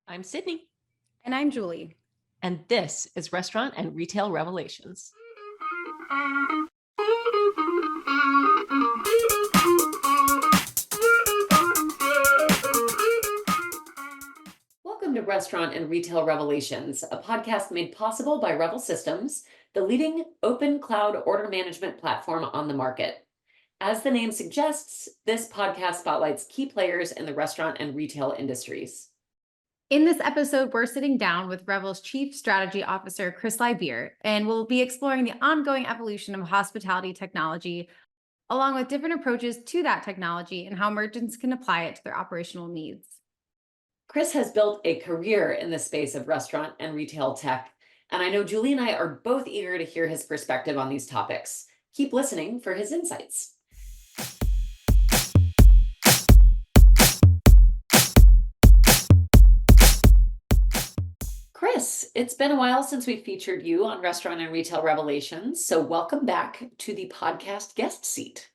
I'm Sydney, And I'm Julie. and this is Restaurant and Retail Revelations. Welcome to Restaurant and Retail Revelations, a podcast made possible by Revel Systems, the leading open cloud order management platform on the market. As the name suggests, this podcast spotlights key players in the restaurant and retail industries. In this episode, we're sitting down with Revel's Chief Strategy Officer, Chris Lybeer, and we'll be exploring the ongoing evolution of hospitality technology, along with different approaches to that technology and how merchants can apply it to their operational needs. Chris has built a career in the space of restaurant and retail tech, and I know Julie and I are both eager to hear his perspective on these topics. Keep listening for his insights. Chris, it's been a while since we featured you on Restaurant and Retail Revelations, so welcome back to the podcast guest seat.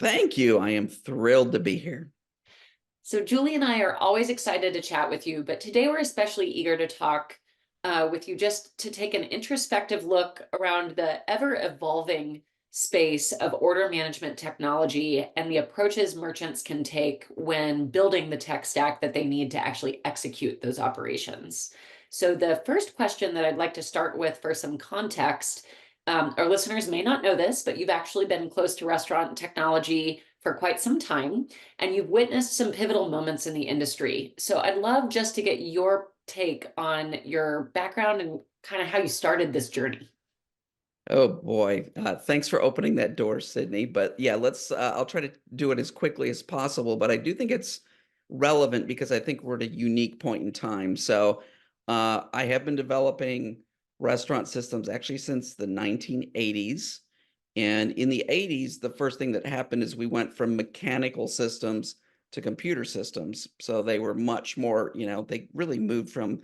Thank you. I am thrilled to be here. So Julie and I are always excited to chat with you, but today we're especially eager to talk with you just to take an introspective look around the ever-evolving space of order management technology and the approaches merchants can take when building the tech stack that they need to actually execute those operations. So the first question that I'd like to start with for some context, our listeners may not know this, but you've actually been close to restaurant technology for quite some time, and you've witnessed some pivotal moments in the industry. So I'd love just to get your take on your background and kind of how you started this journey. Oh boy. Thanks for opening that door, Sydney. But yeah, I'll try to do it as quickly as possible. But I do think it's relevant because I think we're at a unique point in time. So I have been developing restaurant systems actually since the 1980s. And in the 80s, the first thing that happened is we went from mechanical systems to computer systems. So they were much more, they really moved from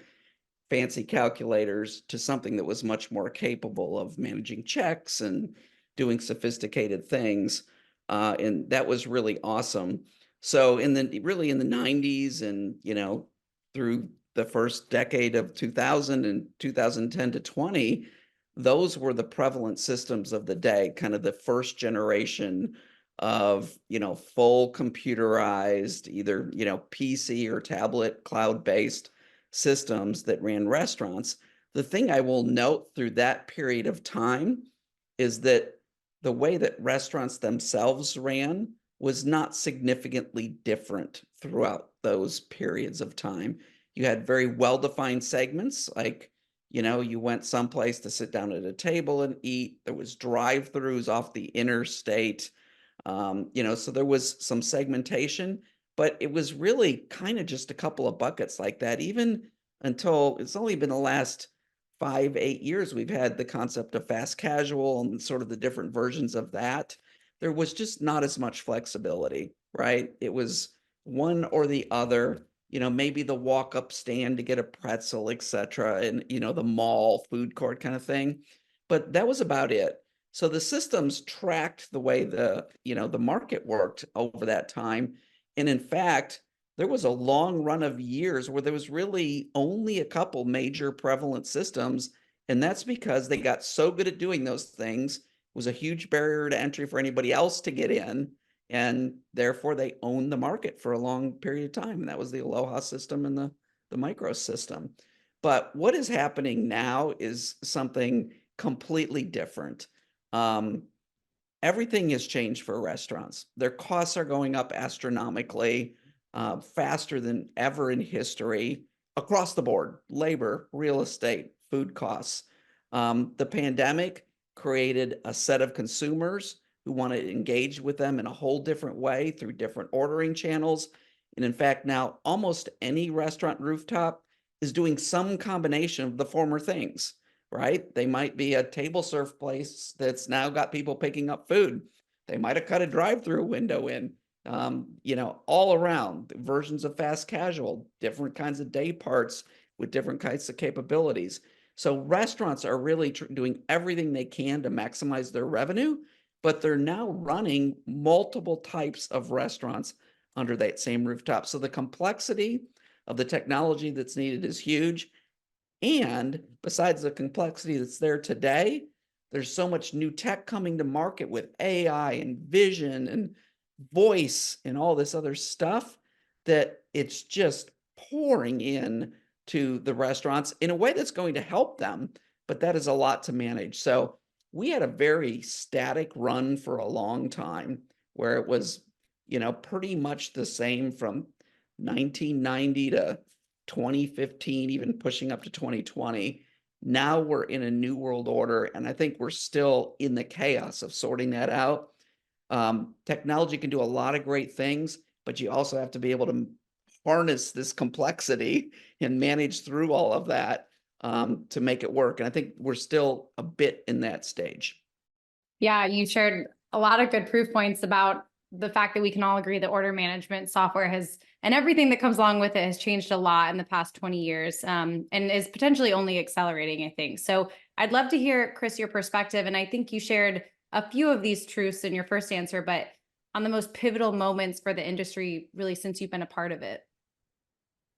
fancy calculators to something that was much more capable of managing checks and doing sophisticated things. And that was really awesome. So in the 90s and, through the first decade of 2000 and 2010 to 20, those were the prevalent systems of the day, kind of the first generation of, full computerized, either, PC or tablet cloud-based systems that ran restaurants. The thing I will note through that period of time is that the way that restaurants themselves ran was not significantly different throughout those periods of time. You had very well-defined segments, like, you went someplace to sit down at a table and eat. There was drive-throughs off the interstate. So there was some segmentation, but it was really kind of just a couple of buckets like that, even until it's only been the last 5, 8 years we've had the concept of fast casual and sort of the different versions of that. There was just not as much flexibility, right? It was one or the other, maybe the walk-up stand to get a pretzel, etc., and, the mall food court kind of thing. But that was about it. So the systems tracked the way the market worked over that time. And in fact, there was a long run of years where there was really only a couple major prevalent systems. And that's because they got so good at doing those things. It was a huge barrier to entry for anybody else to get in. And therefore, they owned the market for a long period of time. And that was the Aloha system and the Micros system. But what is happening now is something completely different. Everything has changed for restaurants. Their costs are going up astronomically, faster than ever in history, across the board: labor, real estate, food costs. The pandemic created a set of consumers who want to engage with them in a whole different way through different ordering channels. And in fact, now almost any restaurant rooftop is doing some combination of the former things. Right? They might be a table serve place that's now got people picking up food. They might have cut a drive-through window in, all around versions of fast casual, different kinds of day parts with different kinds of capabilities. So restaurants are really doing everything they can to maximize their revenue, but they're now running multiple types of restaurants under that same rooftop. So the complexity of the technology that's needed is huge. And besides the complexity that's there today, there's so much new tech coming to market with AI and vision and voice and all this other stuff that it's just pouring in to the restaurants in a way that's going to help them, but that is a lot to manage. So we had a very static run for a long time where it was, pretty much the same from 1990 to 2015, even pushing up to 2020. Now we're in a new world order, and I think we're still in the chaos of sorting that out. Technology can do a lot of great things, but you also have to be able to harness this complexity and manage through all of that to make it work. And I think we're still a bit in that stage. Yeah, you shared a lot of good proof points about the fact that we can all agree that order management software has, and everything that comes along with it, has changed a lot in the past 20 years, and is potentially only accelerating, I think. So I'd love to hear, Chris, your perspective. And I think you shared a few of these truths in your first answer, but on the most pivotal moments for the industry, really, since you've been a part of it.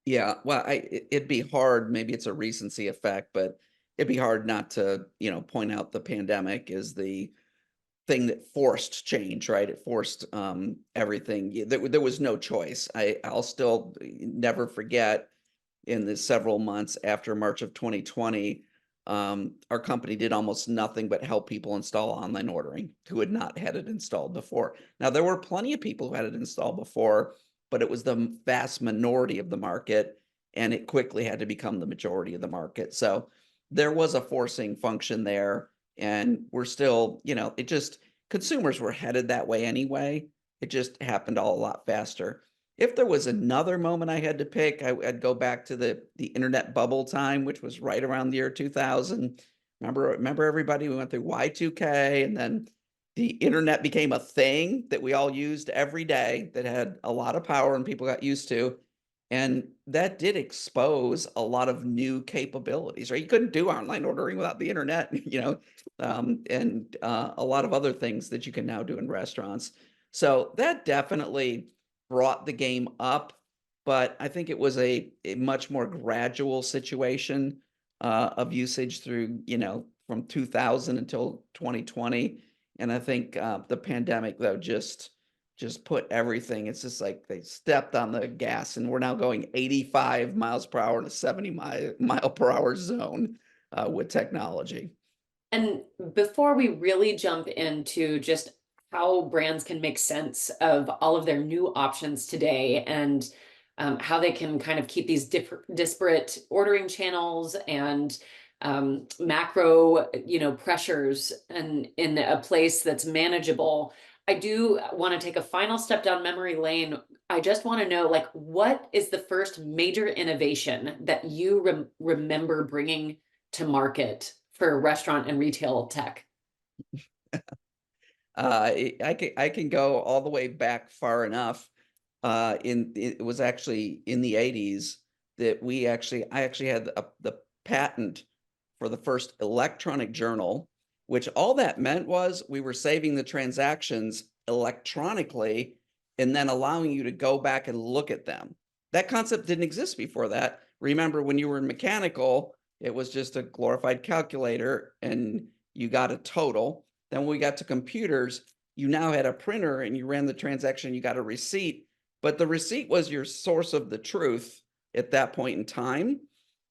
Yeah, well, it'd be hard. Maybe it's a recency effect, but it'd be hard not to, point out the pandemic is the thing that forced change, right? It forced everything. There was no choice. I'll still never forget in the several months after March of 2020, our company did almost nothing but help people install online ordering who had not had it installed before. Now, there were plenty of people who had it installed before, but it was the vast minority of the market, and it quickly had to become the majority of the market. So there was a forcing function there, and we're still, consumers were headed that way anyway. It just happened all a lot faster. If there was another moment I had to pick, I'd go back to the internet bubble time, which was right around the year 2000. Remember everybody? We went through Y2K, and then the internet became a thing that we all used every day that had a lot of power and people got used to. And that did expose a lot of new capabilities, right? You couldn't do online ordering without the internet, and a lot of other things that you can now do in restaurants. So that definitely brought the game up, but I think it was a much more gradual situation of usage through, from 2000 until 2020. And I think the pandemic, though, just put everything. It's just like they stepped on the gas, and we're now going 85 miles per hour in a 70 mile per hour zone with technology. And before we really jump into just how brands can make sense of all of their new options today, and how they can kind of keep these disparate ordering channels and macro, pressures and in a place that's manageable, I do want to take a final step down memory lane. I just want to know, like, what is the first major innovation that you remember bringing to market for restaurant and retail tech? I can go all the way back far enough. It was actually in the 80s that I actually had the patent for the first electronic journal, which all that meant was we were saving the transactions electronically and then allowing you to go back and look at them. That concept didn't exist before that. Remember, when you were in mechanical, it was just a glorified calculator and you got a total. Then when we got to computers, you now had a printer and you ran the transaction, you got a receipt, but the receipt was your source of the truth at that point in time.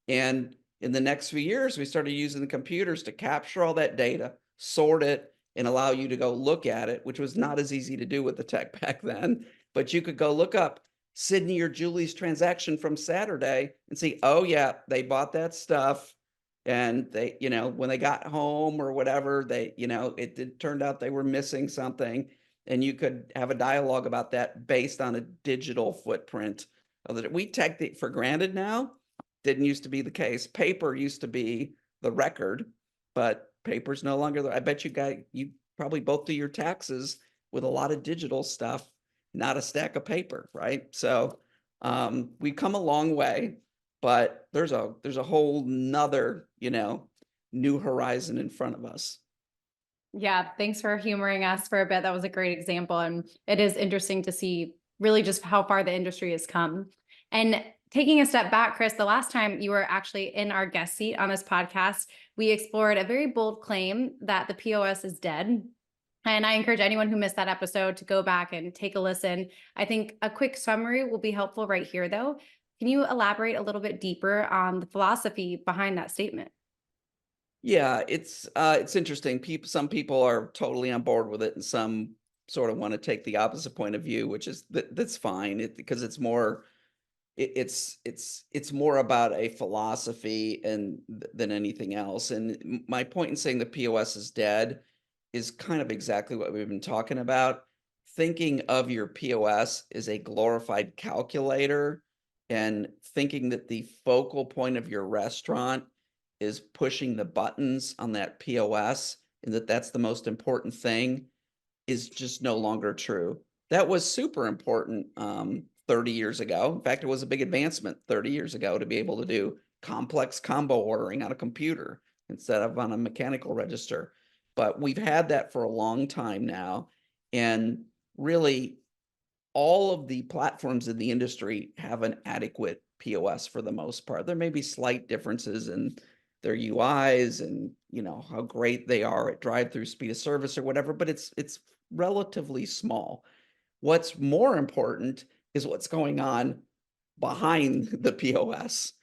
And in the next few years, we started using the computers to capture all that data, sort it, and allow you to go look at it, which was not as easy to do with the tech back then. But you could go look up Sydney or Julie's transaction from Saturday and see, oh yeah, they bought that stuff. And they, when they got home or whatever, it turned out they were missing something. And you could have a dialogue about that based on a digital footprint. We take it for granted now. Didn't used to be the case. Paper used to be the record, but paper's no longer. I bet you probably both do your taxes with a lot of digital stuff, not a stack of paper, right? So we've come a long way, but there's a whole nother, new horizon in front of us. Yeah, thanks for humoring us for a bit. That was a great example. And it is interesting to see really just how far the industry has come. And Taking a step back, Chris, the last time you were actually in our guest seat on this podcast, we explored a very bold claim that the POS is dead. And I encourage anyone who missed that episode to go back and take a listen. I think a quick summary will be helpful right here, though. Can you elaborate a little bit deeper on the philosophy behind that statement? Yeah, it's interesting. Some people are totally on board with it, and some sort of want to take the opposite point of view, which is that's fine. Because it's more it's more about a philosophy and than anything else. And my point in saying the POS is dead is kind of exactly what we've been talking about. Thinking of your POS as a glorified calculator and thinking that the focal point of your restaurant is pushing the buttons on that POS and that that's the most important thing is just no longer true. That was super important 30 years ago. In fact, it was a big advancement 30 years ago to be able to do complex combo ordering on a computer instead of on a mechanical register. But we've had that for a long time now. And really, all of the platforms in the industry have an adequate POS for the most part. There may be slight differences in their UIs and how great they are at drive-through speed of service or whatever, but it's relatively small. What's more important is what's going on behind the POS.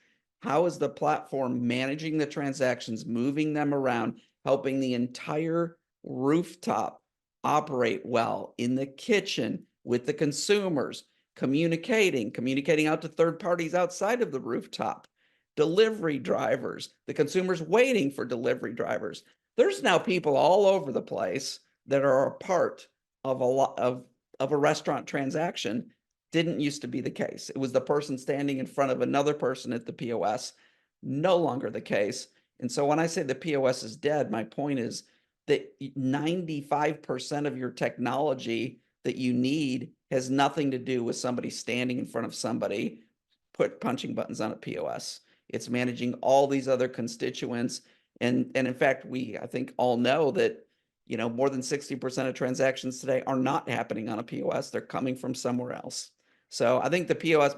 How is the platform managing the transactions, moving them around, helping the entire rooftop operate well in the kitchen with the consumers, communicating out to third parties outside of the rooftop, delivery drivers, the consumers waiting for delivery drivers. There's now people all over the place that are a part of a lot of a restaurant transaction. Didn't used to be the case. It was the person standing in front of another person at the POS. No longer the case. And so when I say the POS is dead, my point is that 95% of your technology that you need has nothing to do with somebody standing in front of somebody punching buttons on a POS. It's managing all these other constituents. And in fact, I think all know that more than 60% of transactions today are not happening on a POS. They're coming from somewhere else. So I think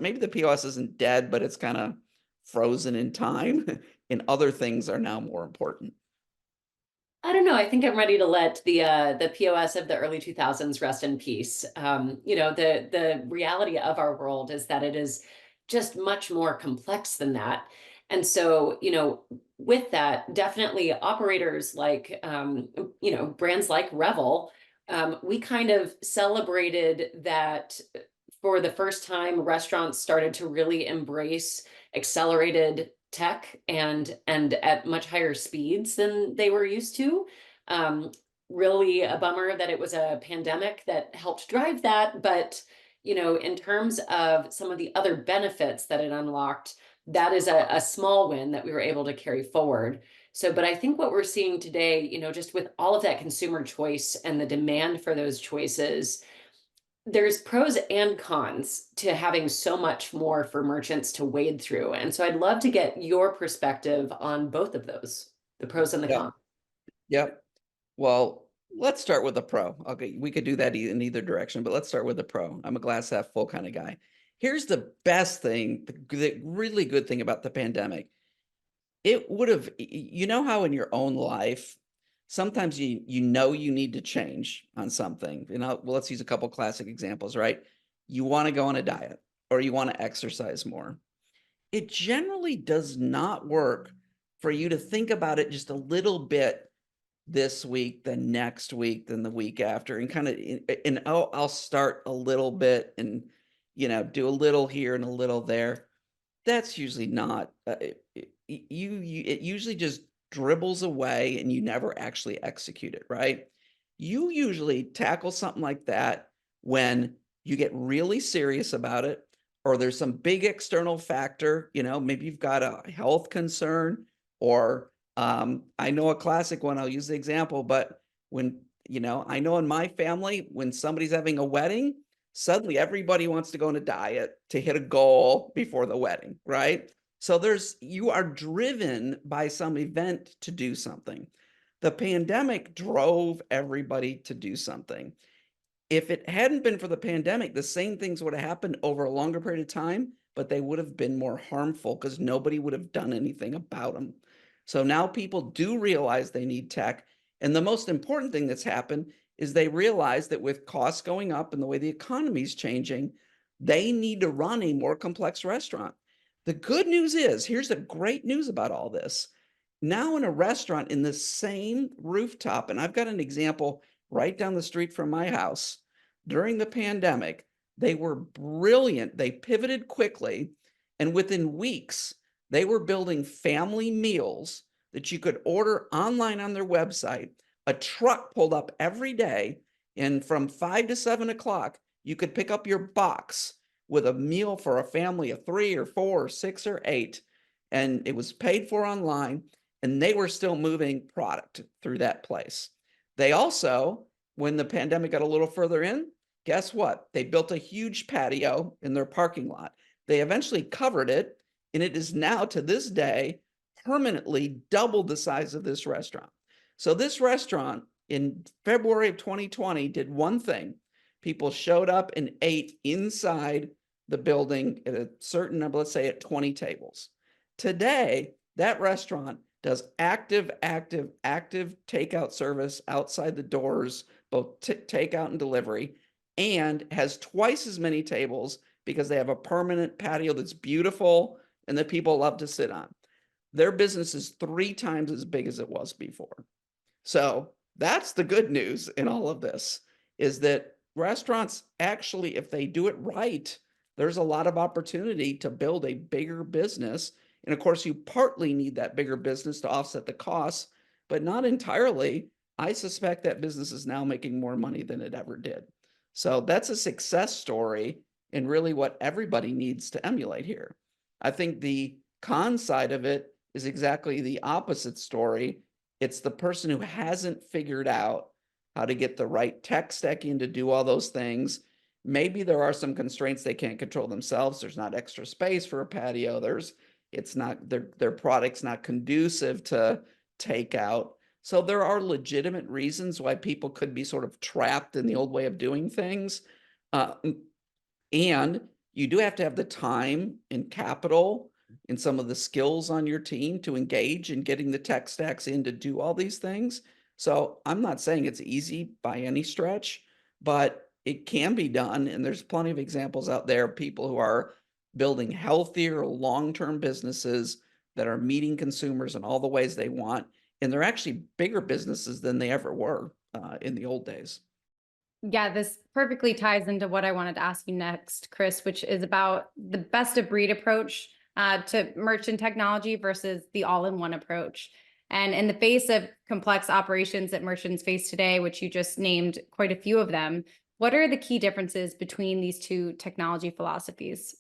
maybe the POS isn't dead, but it's kind of frozen in time and other things are now more important. I don't know. I think I'm ready to let the POS of the early 2000s rest in peace. The reality of our world is that it is just much more complex than that. And so, with that, definitely operators like brands like Revel, we kind of celebrated that for the first time, restaurants started to really embrace accelerated tech and at much higher speeds than they were used to. Um, Really a bummer that it was a pandemic that helped drive that, but in terms of some of the other benefits that it unlocked, that is a small win that we were able to carry forward. So, but I think what we're seeing today, just with all of that consumer choice and the demand for those choices, there's pros and cons to having so much more for merchants to wade through. And so I'd love to get your perspective on both of those, the pros and the Yep. cons. Yep. Well, let's start with the pro. Okay, we could do that in either direction, but let's start with the pro. I'm a glass half full kind of guy. Here's the best thing, the really good thing about the pandemic. It would have, how in your own life, sometimes you need to change on something. Well, let's use a couple classic examples, right? You want to go on a diet or you want to exercise more. It generally does not work for you to think about it just a little bit this week, then next week, then the week after, and kind of, and I'll start a little bit and, do a little here and a little there. That's usually not, it usually just dribbles away and you never actually execute it, right? You usually tackle something like that when you get really serious about it, or there's some big external factor, maybe you've got a health concern, or I know a classic one, I'll use the example, but when, I know in my family, when somebody's having a wedding, suddenly everybody wants to go on a diet to hit a goal before the wedding, right? So you are driven by some event to do something. The pandemic drove everybody to do something. If it hadn't been for the pandemic, the same things would have happened over a longer period of time, but they would have been more harmful because nobody would have done anything about them. So now people do realize they need tech. And the most important thing that's happened is they realize that with costs going up and the way the economy is changing, they need to run a more complex restaurant. The good news is, here's the great news about all this. Now in a restaurant in the same rooftop, and I've got an example right down the street from my house. During the pandemic, they were brilliant. They pivoted quickly, and within weeks, they were building family meals that you could order online on their website. A truck pulled up every day, and from 5 to 7 o'clock, you could pick up your box with a meal for a family of 3 or 4 or 6 or 8, and it was paid for online, and they were still moving product through that place. They also, when the pandemic got a little further in, guess what? They built a huge patio in their parking lot. They eventually covered it, and it is now, to this day, permanently double the size of this restaurant. So this restaurant in February of 2020 did one thing. People showed up and ate inside the building at a certain number, let's say at 20 tables. Today, that restaurant does active takeout service outside the doors, both takeout and delivery, and has twice as many tables because they have a permanent patio that's beautiful and that people love to sit on. Their business is 3 times as big as it was before. So that's the good news in all of this, is that restaurants actually, if they do it right, there's a lot of opportunity to build a bigger business. And of course, you partly need that bigger business to offset the costs, but not entirely. I suspect that business is now making more money than it ever did. So that's a success story and really what everybody needs to emulate here. I think the con side of it is exactly the opposite story. It's the person who hasn't figured out how to get the right tech stack in to do all those things. Maybe there are some constraints they can't control themselves. There's not extra space for a patio. It's not, their product's not conducive to takeout. So there are legitimate reasons why people could be sort of trapped in the old way of doing things. And you do have to have the time and capital and some of the skills on your team to engage in getting the tech stacks in to do all these things. So I'm not saying it's easy by any stretch, but it can be done. And there's plenty of examples out there, people who are building healthier, long-term businesses that are meeting consumers in all the ways they want. And they're actually bigger businesses than they ever were in the old days. Yeah, this perfectly ties into what I wanted to ask you next, Chris, which is about the best of breed approach to merchant technology versus the all-in-one approach. And in the face of complex operations that merchants face today, which you just named quite a few of them, what are the key differences between these two technology philosophies?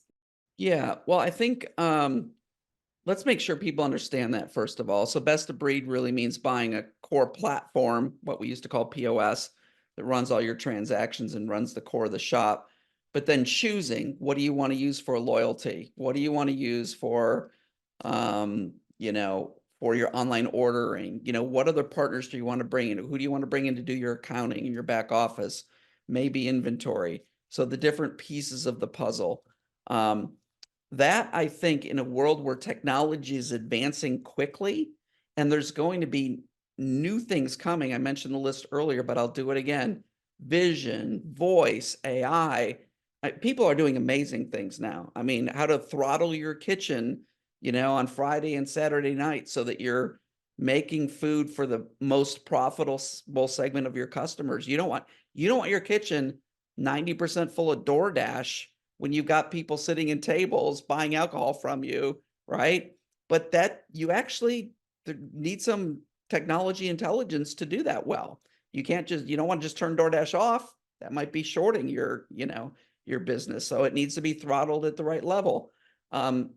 Yeah, well, I think let's make sure people understand that first of all. So best of breed really means buying a core platform, what we used to call POS, that runs all your transactions and runs the core of the shop. But then choosing, what do you want to use for loyalty? What do you want to use for, for your online ordering? What other partners do you want to bring in? Who do you want to bring in to do your accounting and your back office? Maybe inventory. So the different pieces of the puzzle. That, I think, in a world where technology is advancing quickly and there's going to be new things coming. I mentioned the list earlier, but I'll do it again. Vision, voice, AI. People are doing amazing things now. I mean, how to throttle your kitchen, on Friday and Saturday night so that you're making food for the most profitable segment of your customers. You don't want your kitchen 90% full of DoorDash when you've got people sitting in tables buying alcohol from you, right? But that you actually need some technology intelligence to do that well. You don't want to just turn DoorDash off. That might be shorting your business. So it needs to be throttled at the right level.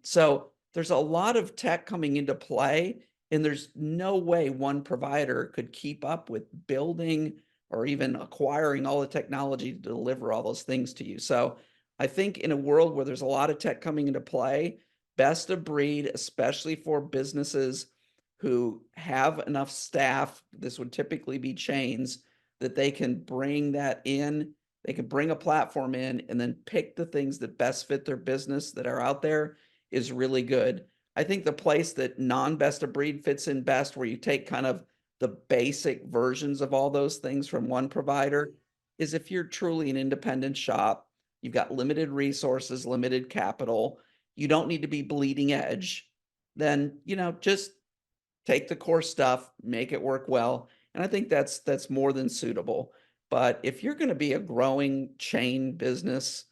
So there's a lot of tech coming into play, and there's no way one provider could keep up with building or even acquiring all the technology to deliver all those things to you. So I think in a world where there's a lot of tech coming into play, best of breed, especially for businesses who have enough staff, this would typically be chains, that they can bring that in they can bring a platform in and then pick the things that best fit their business that are out there is really good. I think the place that non-best of breed fits in best, where you take kind of the basic versions of all those things from one provider, is if you're truly an independent shop, you've got limited resources, limited capital, you don't need to be bleeding edge, then, just take the core stuff, make it work well. And I think that's more than suitable. But if you're going to be a growing chain business,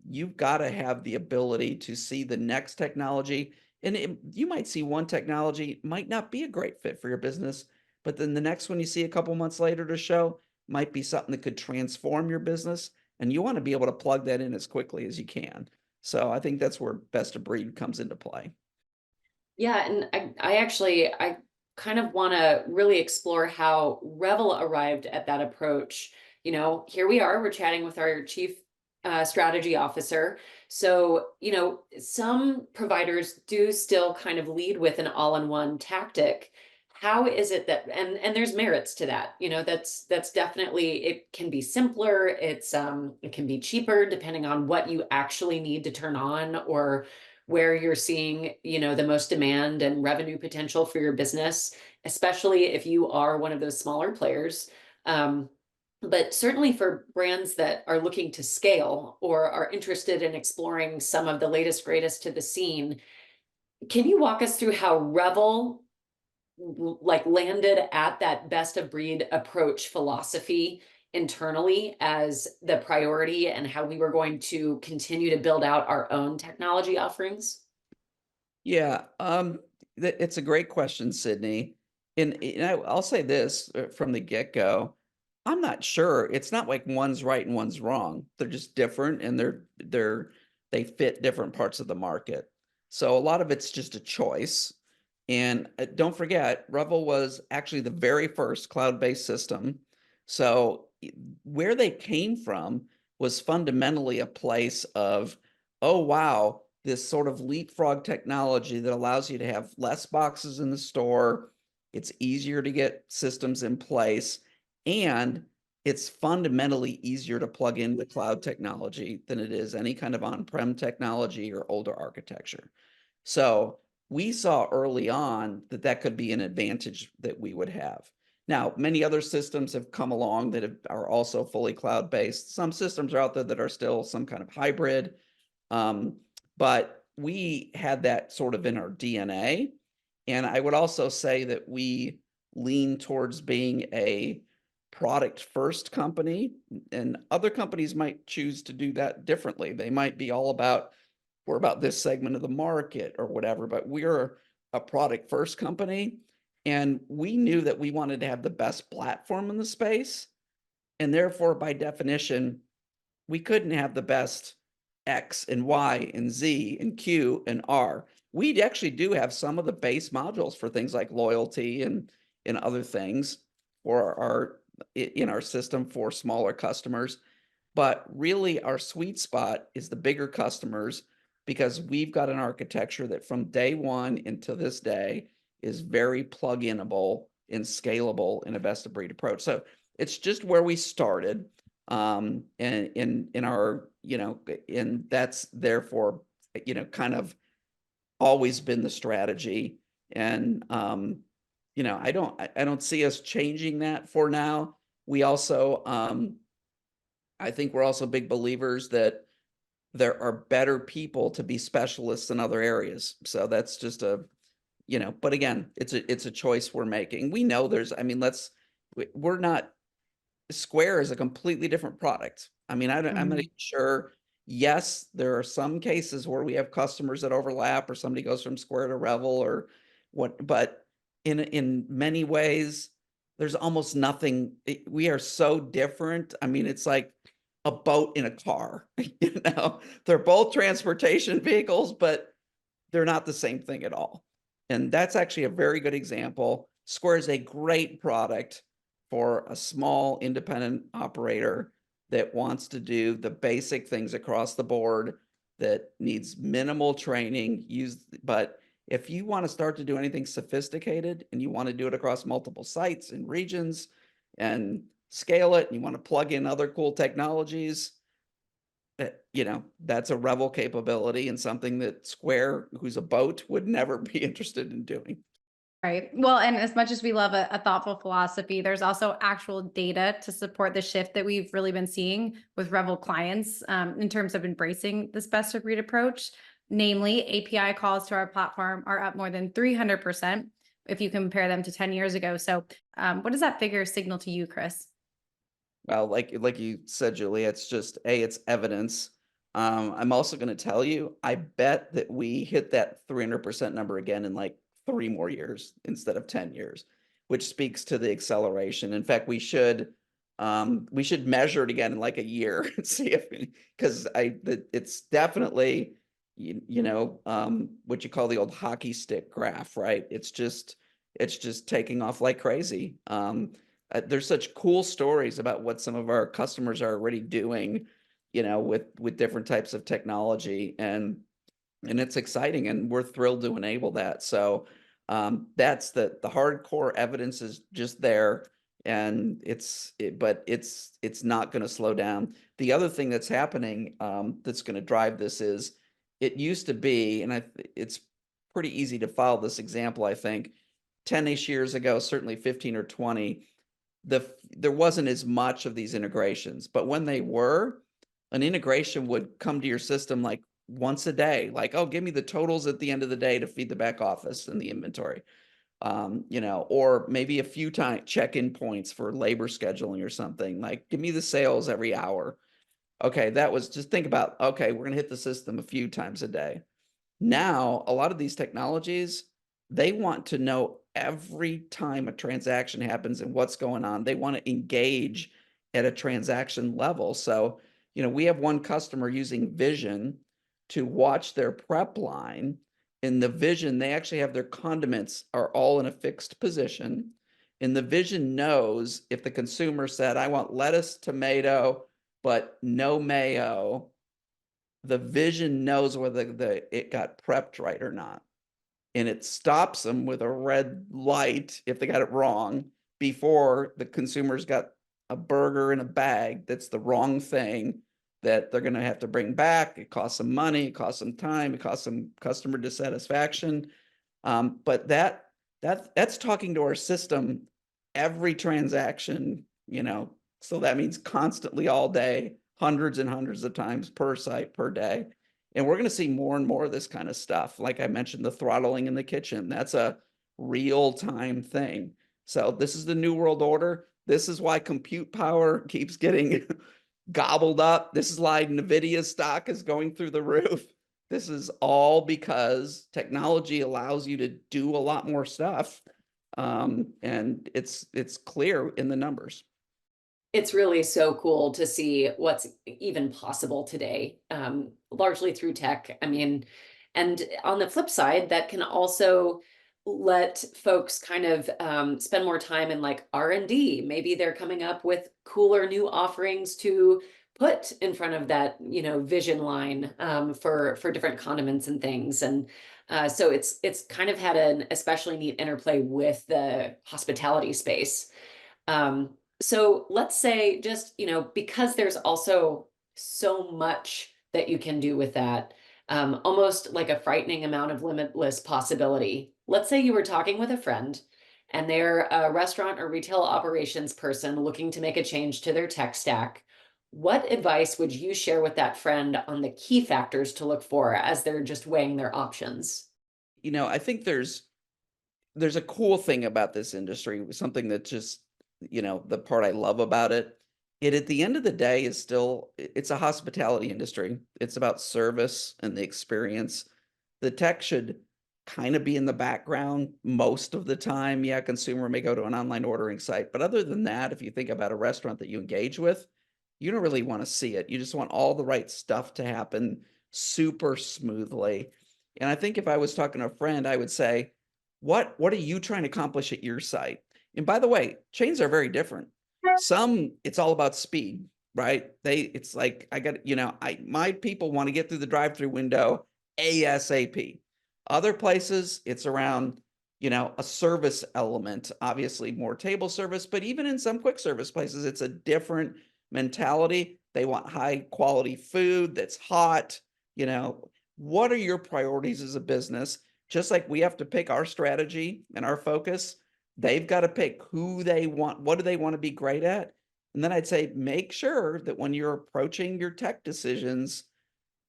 you've got to have the ability to see the next technology. And you might see one technology might not be a great fit for your business, but then the next one you see a couple months later to show might be something that could transform your business. And you want to be able to plug that in as quickly as you can. So I think that's where best of breed comes into play. Yeah, and I kind of want to really explore how Revel arrived at that approach. Here we are, we're chatting with our chief strategy officer. So, some providers do still kind of lead with an all-in-one tactic. How is it that, and there's merits to that, that's definitely, it can be simpler, it can be cheaper depending on what you actually need to turn on, or where you're seeing, the most demand and revenue potential for your business, especially if you are one of those smaller players. But certainly for brands that are looking to scale or are interested in exploring some of the latest, greatest to the scene, can you walk us through how Revel like landed at that best of breed approach philosophy internally as the priority, and how we were going to continue to build out our own technology offerings? Yeah, it's a great question, Sydney. And I'll say this from the get-go. I'm not sure. It's not like one's right and one's wrong. They're just different, and they fit different parts of the market. So a lot of it's just a choice. And don't forget, Revel was actually the very first cloud-based system. So where they came from was fundamentally a place of, oh, wow, this sort of leapfrog technology that allows you to have less boxes in the store. It's easier to get systems in place, and it's fundamentally easier to plug into cloud technology than it is any kind of on-prem technology or older architecture. So we saw early on that that could be an advantage that we would have. Now, many other systems have come along that are also fully cloud-based. Some systems are out there that are still some kind of hybrid. But we had that sort of in our DNA. And I would also say that we lean towards being a product first company, and other companies might choose to do that differently. They might be all about, we're about this segment of the market or whatever, but we're a product first company. And we knew that we wanted to have the best platform in the space. And therefore, by definition, we couldn't have the best X and Y and Z and Q and R. We actually do have some of the base modules for things like loyalty and other things in our system for smaller customers. But really, our sweet spot is the bigger customers, because we've got an architecture that from day one into this day is very plug-inable and scalable in a best of breed approach. So it's just where we started. And in our, and that's therefore, kind of always been the strategy. And, I don't see us changing that for now. We also, I think we're also big believers that there are better people to be specialists in other areas. So that's just but again, it's a choice we're making. We know we're not, Square is a completely different product. I'm not even sure. Yes, there are some cases where we have customers that overlap, or somebody goes from Square to Revel or what, but in many ways, there's almost nothing. We are so different. It's like a boat in a car. They're both transportation vehicles, but they're not the same thing at all. And that's actually a very good example. Square is a great product for a small independent operator that wants to do the basic things across the board, that needs minimal training. But if you want to start to do anything sophisticated and you want to do it across multiple sites and regions and scale it and you want to plug in other cool technologies, that's a Revel capability and something that Square, who's a boat, would never be interested in doing. Right. Well, and as much as we love a thoughtful philosophy, there's also actual data to support the shift that we've really been seeing with Revel clients in terms of embracing this best of breed approach. Namely, API calls to our platform are up more than 300% if you compare them to 10 years ago. So what does that figure signal to you, Chris? Well, like you said, Julie, it's just it's evidence. I'm also going to tell you, I bet that we hit that 300% number again in like 3 more years instead of 10 years, which speaks to the acceleration. In fact, we should measure it again in like a year and see if, because it's definitely what you call the old hockey stick graph, right? It's just taking off like crazy. There's such cool stories about what some of our customers are already doing, with different types of technology, and it's exciting, and we're thrilled to enable that. So that's the hardcore evidence is just there, and but it's not going to slow down. The other thing that's happening that's going to drive this is it used to be, and it's pretty easy to follow this example. I think 10-ish years ago, certainly 15 or 20. There wasn't as much of these integrations, but when they were, an integration would come to your system like once a day, like, oh, give me the totals at the end of the day to feed the back office and the inventory, or maybe a few time check-in points for labor scheduling or something, like give me the sales every hour. Okay, that was just think about, okay, we're gonna hit the system a few times a day. Now, a lot of these technologies, they want to know every time a transaction happens and what's going on. They want to engage at a transaction level. So, we have one customer using Vision to watch their prep line. In the Vision, they actually have their condiments are all in a fixed position. And the Vision knows if the consumer said, I want lettuce, tomato, but no mayo, the Vision knows whether it got prepped right or not. And it stops them with a red light if they got it wrong before the consumer's got a burger in a bag that's the wrong thing that they're going to have to bring back. It costs them money, it costs them time, it costs them customer dissatisfaction. But that's talking to our system every transaction, so that means constantly all day, hundreds and hundreds of times per site per day. And we're going to see more and more of this kind of stuff. Like I mentioned, the throttling in the kitchen, that's a real time thing. So this is the new world order. This is why compute power keeps getting gobbled up. This is why NVIDIA stock is going through the roof. This is all because technology allows you to do a lot more stuff. And it's clear in the numbers. It's really so cool to see what's even possible today, largely through tech. I mean, and on the flip side, that can also let folks kind of spend more time in like R&D. Maybe they're coming up with cooler new offerings to put in front of that, vision line for different condiments and things. And so it's kind of had an especially neat interplay with the hospitality space. So let's say just, because there's also so much that you can do with that, almost like a frightening amount of limitless possibility. Let's say you were talking with a friend and they're a restaurant or retail operations person looking to make a change to their tech stack. What advice would you share with that friend on the key factors to look for as they're just weighing their options? I think there's a cool thing about this industry, something that just, the part I love about it. It at the end of the day is it's a hospitality industry. It's about service and the experience. The tech should kind of be in the background most of the time. Yeah, consumer may go to an online ordering site, but other than that, if you think about a restaurant that you engage with, you don't really want to see it. You just want all the right stuff to happen super smoothly. And I think if I was talking to a friend, I would say, what are you trying to accomplish at your site? And by the way, chains are very different. Some, it's all about speed, right? It's like, my people want to get through the drive-through window ASAP. Other places, it's around, a service element, obviously more table service, but even in some quick service places, it's a different mentality. They want high quality food that's hot. What are your priorities as a business? Just like we have to pick our strategy and our focus, they've got to pick who they want, what do they want to be great at? And then I'd say make sure that when you're approaching your tech decisions,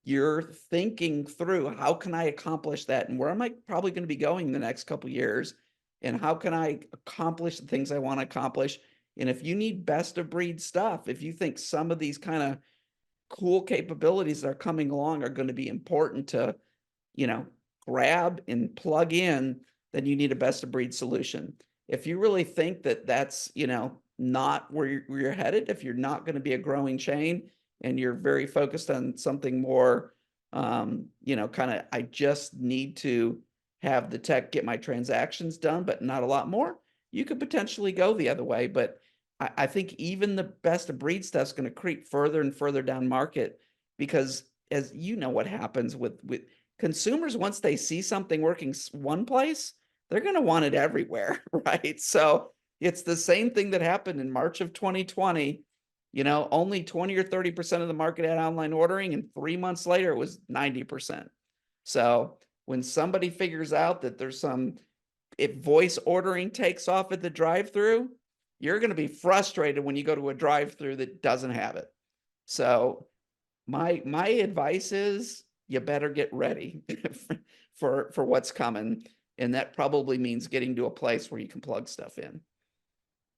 you're thinking through, how can I accomplish that? And where am I probably going to be going in the next couple of years? And how can I accomplish the things I want to accomplish? And if you need best of breed stuff, if you think some of these kind of cool capabilities that are coming along are going to be important to, grab and plug in, then you need a best of breed solution. If you really think that that's, not where you're headed, if you're not going to be a growing chain and you're very focused on something more, kind of, I just need to have the tech get my transactions done, but not a lot more, you could potentially go the other way. But I think even the best of breed stuff is going to creep further and further down market, because as you know what happens with consumers, once they see something working one place, they're going to want it everywhere, right? So it's the same thing that happened in March of 2020. Only 20 or 30% of the market had online ordering, and 3 months later it was 90%. So when somebody figures out that if voice ordering takes off at the drive-through, you're going to be frustrated when you go to a drive-through that doesn't have it. So my advice is you better get ready for what's coming. And that probably means getting to a place where you can plug stuff in.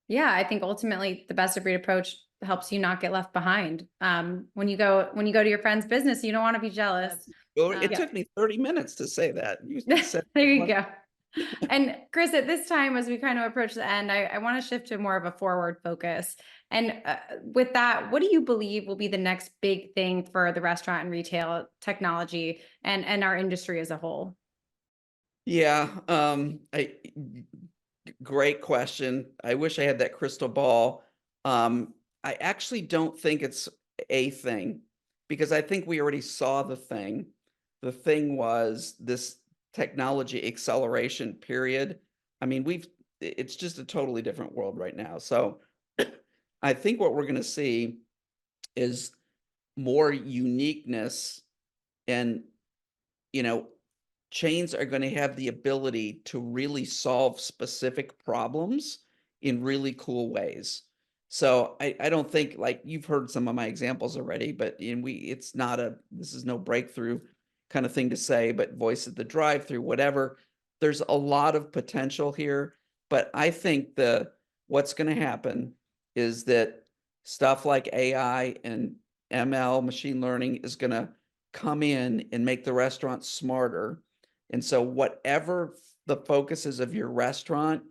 Yeah, I think ultimately the best of breed approach helps you not get left behind. When you go to your friend's business, you don't want to be jealous. Well, it Yeah. took me 30 minutes to say that. You said There you go. And Chris, at this time, as we kind of approach the end, I want to shift to more of a forward focus. And with that, what do you believe will be the next big thing for the restaurant and retail technology and our industry as a whole? Yeah, great question. I wish I had that crystal ball. I actually don't think it's a thing, because I think we already saw the thing. The thing was this technology acceleration period. I mean, it's just a totally different world right now. So I think what we're going to see is more uniqueness, and, chains are going to have the ability to really solve specific problems in really cool ways. So I don't think, like, you've heard some of my examples already, but this is no breakthrough kind of thing to say, but voice at the drive-through, whatever. There's a lot of potential here, but I think what's going to happen is that stuff like AI and ML, machine learning, is going to come in and make the restaurant smarter. And so whatever the focus is of your restaurant,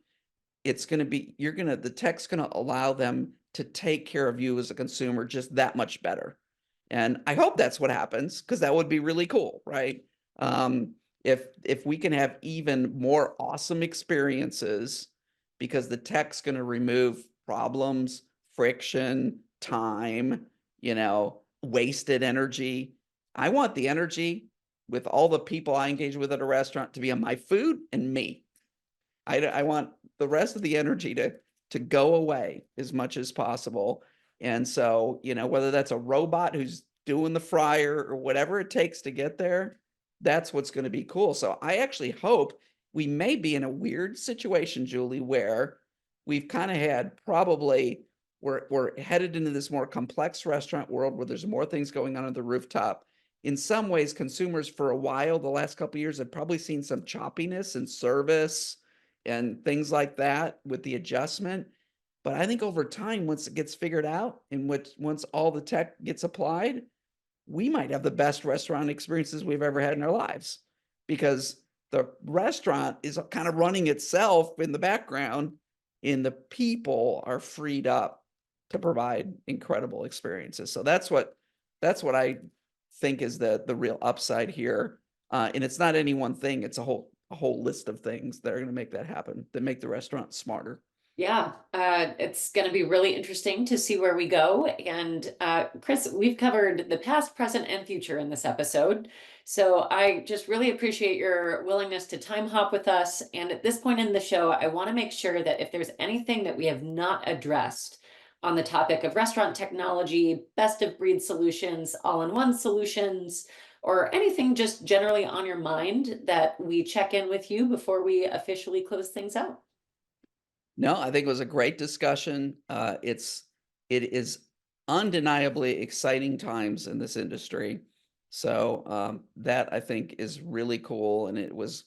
the tech's going to allow them to take care of you as a consumer just that much better. And I hope that's what happens, because that would be really cool, right? If we can have even more awesome experiences, because the tech's going to remove problems, friction, time, wasted energy. I want the energy with all the people I engage with at a restaurant to be on my food and me. I want the rest of the energy to go away as much as possible. And so, whether that's a robot who's doing the fryer or whatever it takes to get there, that's what's going to be cool. So I actually hope we may be in a weird situation, Julie, where we've kind of had we're headed into this more complex restaurant world where there's more things going on at the rooftop. In some ways, consumers for a while, the last couple of years, have probably seen some choppiness in service and things like that with the adjustment. But I think over time, once it gets figured out and once all the tech gets applied, we might have the best restaurant experiences we've ever had in our lives, because the restaurant is kind of running itself in the background and the people are freed up to provide incredible experiences. So that's what I think is the real upside here. And it's not any one thing. It's a whole list of things that are going to make that happen, that make the restaurant smarter. Yeah, it's going to be really interesting to see where we go. And Chris, we've covered the past, present, and future in this episode. So I just really appreciate your willingness to time hop with us. And at this point in the show, I want to make sure that if there's anything that we have not addressed on the topic of restaurant technology, best of breed solutions, all-in-one solutions, or anything just generally on your mind, that we check in with you before we officially close things out. No, I think it was a great discussion. It is undeniably exciting times in this industry. So that I think is really cool, and it was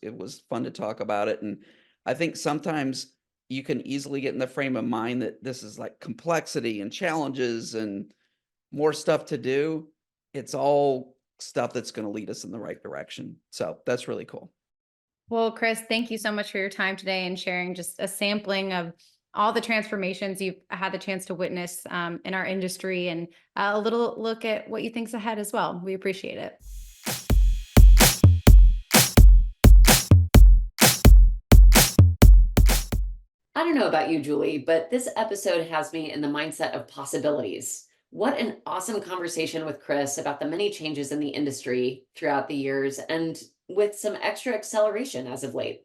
fun to talk about it. And I think sometimes you can easily get in the frame of mind that this is like complexity and challenges and more stuff to do. It's all stuff that's going to lead us in the right direction. So that's really cool. Well, Chris, thank you so much for your time today and sharing just a sampling of all the transformations you've had the chance to witness in our industry, and a little look at what you think's ahead as well. We appreciate it. I don't know about you, Julie, but this episode has me in the mindset of possibilities. What an awesome conversation with Chris about the many changes in the industry throughout the years and with some extra acceleration as of late.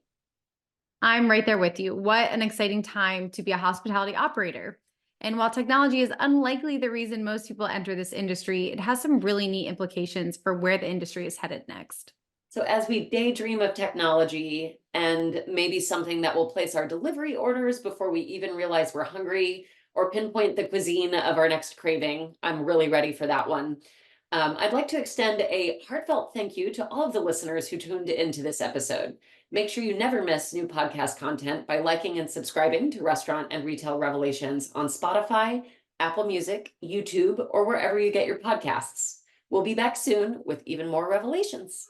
I'm right there with you. What an exciting time to be a hospitality operator. And while technology is unlikely the reason most people enter this industry, it has some really neat implications for where the industry is headed next. So, as we daydream of technology and maybe something that will place our delivery orders before we even realize we're hungry or pinpoint the cuisine of our next craving, I'm really ready for that one. I'd like to extend a heartfelt thank you to all of the listeners who tuned into this episode. Make sure you never miss new podcast content by liking and subscribing to Restaurant and Retail Revelations on Spotify, Apple Music, YouTube, or wherever you get your podcasts. We'll be back soon with even more revelations.